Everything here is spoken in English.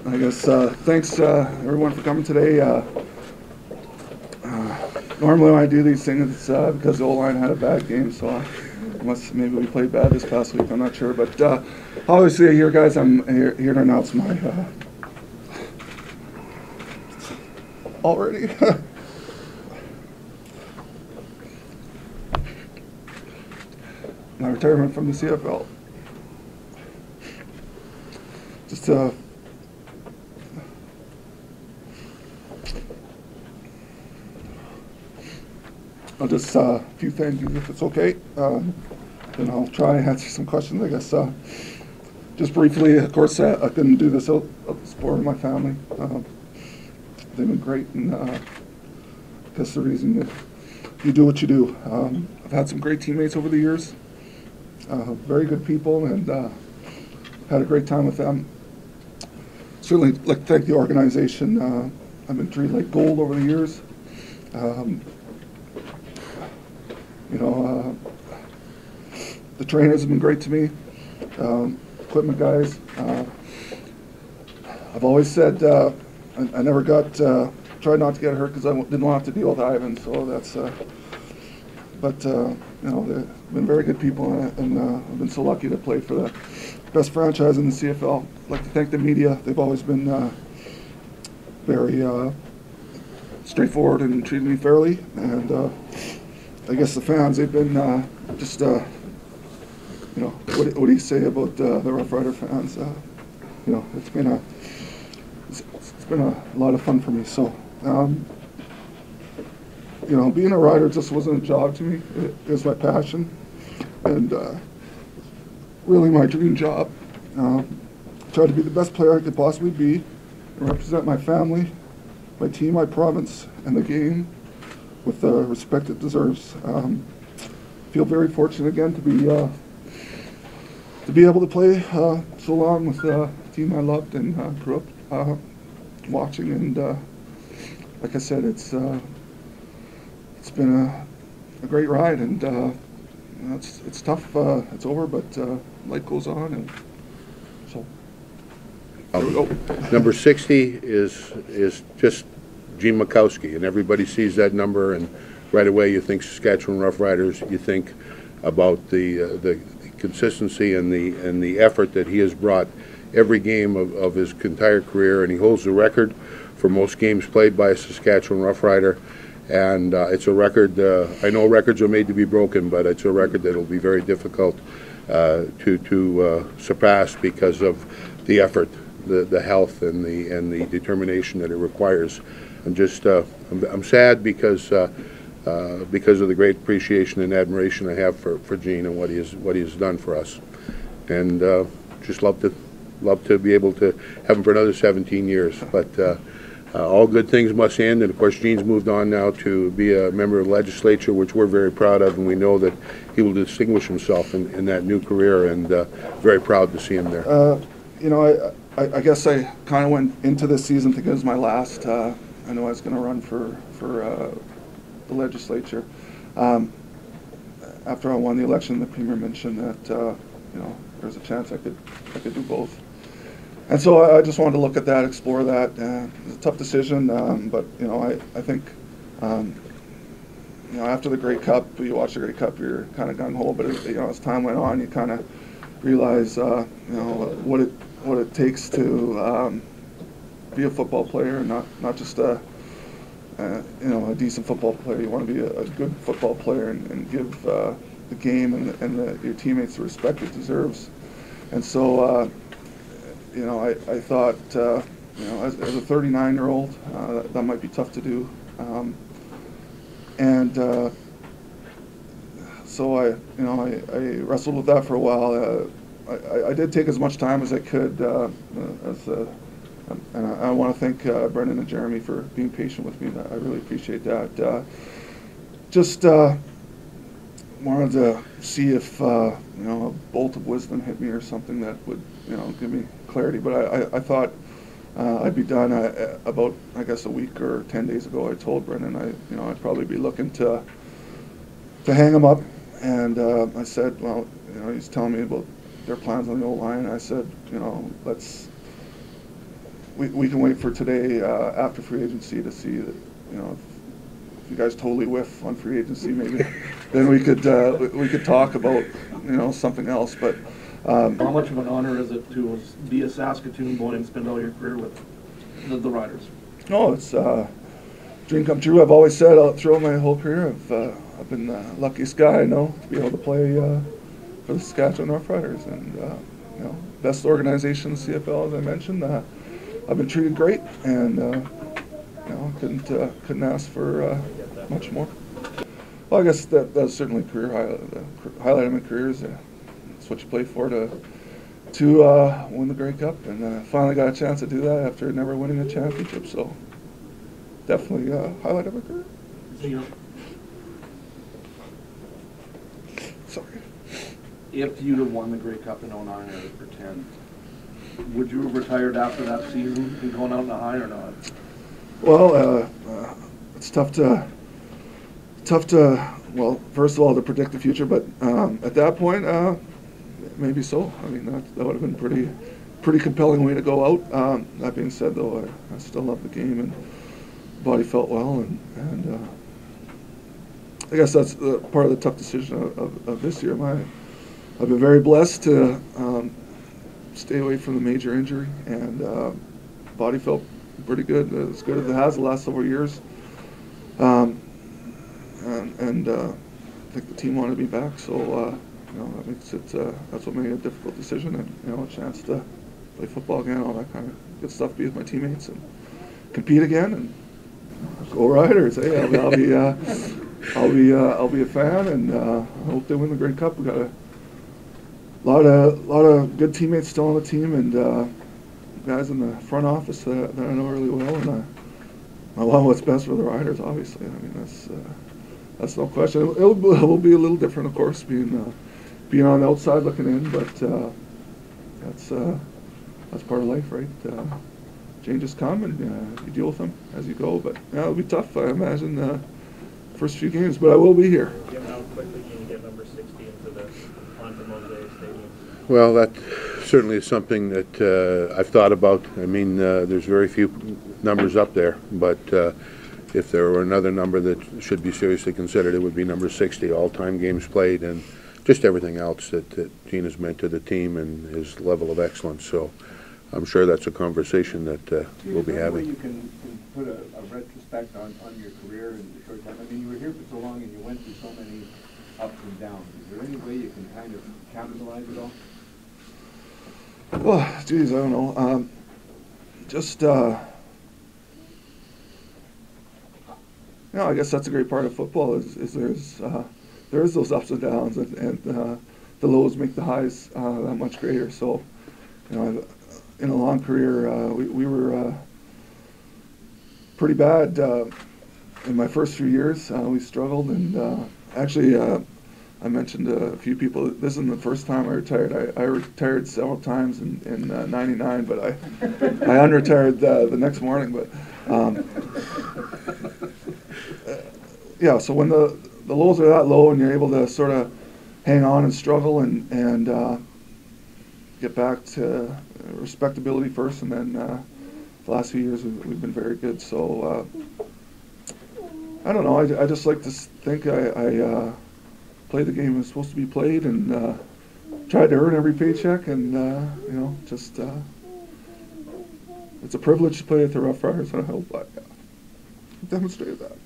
I guess thanks everyone for coming today. Normally when I do these things, it's because the O-line had a bad game, so maybe we played bad this past week. I'm not sure, but obviously here, guys, I'm here to announce my already. My retirement from the CFL. Just I'll just a few thank yous if it's okay. And I'll try and answer some questions, I guess. Just briefly, of course, I couldn't do this out of the support of my family. They've been great, and I guess the reason you do what you do. I've had some great teammates over the years, very good people, and had a great time with them. Certainly like to thank the organization. I've been treated like gold over the years. The trainers have been great to me, equipment guys. I've always said I never tried not to get hurt because I didn't want to have to deal with Ivan, so that's, they've been very good people, and I've been so lucky to play for the best franchise in the CFL. I'd like to thank the media. They've always been very straightforward and treated me fairly, and I guess the fans, they've been just, what do you say about the Roughrider fans? It's been a lot of fun for me. So, being a rider just wasn't a job to me. It was my passion, and really my dream job. Try to be the best player I could possibly be, and represent my family, my team, my province, and the game with the respect it deserves. Feel very fortunate again to be able to play so long with a team I loved and grew up watching. And like I said, it's been a great ride, and it's tough. It's over, but life goes on, and so there we go. Number 60 is just Regina-Makowsky, and everybody sees that number, and right away you think Saskatchewan Roughriders. You think about the consistency and the effort that he has brought every game of his entire career, and he holds the record for most games played by a Saskatchewan Roughrider. And it's a record. I know records are made to be broken, but it's a record that will be very difficult to surpass because of the effort, the health, and the determination that it requires. I'm sad because of the great appreciation and admiration I have for Gene and what he has done for us, and just love to be able to have him for another 17 years. But all good things must end, and of course Gene's moved on now to be a member of the legislature, which we're very proud of, and we know that he will distinguish himself in that new career, and very proud to see him there. I guess I kind of went into this season thinking it was my last. I know I was going to run for the legislature. After I won the election, the Premier mentioned that there's a chance I could do both. And so I just wanted to look at that, explore that. It was a tough decision, but I think after the Grey Cup, you watch the Grey Cup, you're kind of gung ho. But as time went on, you kind of realize what it takes to be a football player, and not just a decent football player. You want to be a good football player and give the game and your teammates the respect it deserves. And so I thought as a 39-year-old that might be tough to do, so I wrestled with that for a while. I did take as much time as I could, and I want to thank Brendan and Jeremy for being patient with me. I really appreciate that. Just wanted to see if a bolt of wisdom hit me or something that would give me clarity. But I thought I'd be done about, I guess, a week or 10 days ago. I told Brendan I'd probably be looking to hang him up, and I said, well, he's telling me about their plans on the O-line. I said, let's we can wait for today after free agency to see that, if you guys totally whiff on free agency, maybe then we could talk about something else. But how much of an honor is it to be a Saskatoon boy and spend all your career with the Riders? No, it's dream come true. I've always said throughout my whole career, I've been the luckiest guy I know to be able to play for the Saskatchewan Roughriders, and best organization in the CFL, as I mentioned. I've been treated great, and couldn't ask for much more. Well, I guess that's certainly career highlight. The highlight of my career is that's what you play for, to win the Grey Cup, and finally got a chance to do that after never winning a championship. So definitely highlight of my career. Sorry. If you'd have won the Grey Cup in 09 or 10, would you have retired after that season and gone out in a high or not? Well, it's tough to, well, first of all, to predict the future, but at that point, maybe so. I mean, that would have been pretty compelling way to go out. That being said, though, I still love the game, and body felt well, and I guess that's part of the tough decision of this year. I've been very blessed to stay away from the major injury, and body felt pretty good, as good as it has the last several years. And I think the team wanted me back, so that makes it. That's what made it a difficult decision, and a chance to play football again, all that kind of good stuff, be with my teammates and compete again, and go Riders. Hey, I'll be a fan, and I hope they win the Grey Cup. We got a lot of good teammates still on the team, and guys in the front office that I know really well, and I want what's best for the Riders. Obviously, I mean that's no question. It will be a little different, of course, being on the outside looking in, but that's part of life, right? Changes come, and you deal with them as you go. But it'll be tough, I imagine, the first few games. But I will be here. How quickly can you get number 60 into the Linesman Stadium? Well, that certainly is something that I've thought about. I mean, there's very few numbers up there, but if there were another number that should be seriously considered, it would be number 60, all-time games played, and just everything else that Gene has meant to the team and his level of excellence. So I'm sure that's a conversation that we'll be having. You can put a retrospect on your career in a short time. I mean, you were here for so long and you went through so many ups and downs. Is there any way you can kind of capitalize it all? Well, geez, I don't know. I guess that's a great part of football is there's those ups and downs, and the lows make the highs that much greater. So, in a long career, we were pretty bad in my first few years. We struggled, and actually, I mentioned to a few people, this isn't the first time I retired. I retired several times in '99, but I unretired the next morning. But yeah, so when the lows are that low and you're able to sort of hang on and struggle and get back to respectability first, and then the last few years we've been very good. So I don't know. I just like to think I played the game it was supposed to be played, and tried to earn every paycheck, and just it's a privilege to play at the Roughriders, and I hope I demonstrated that.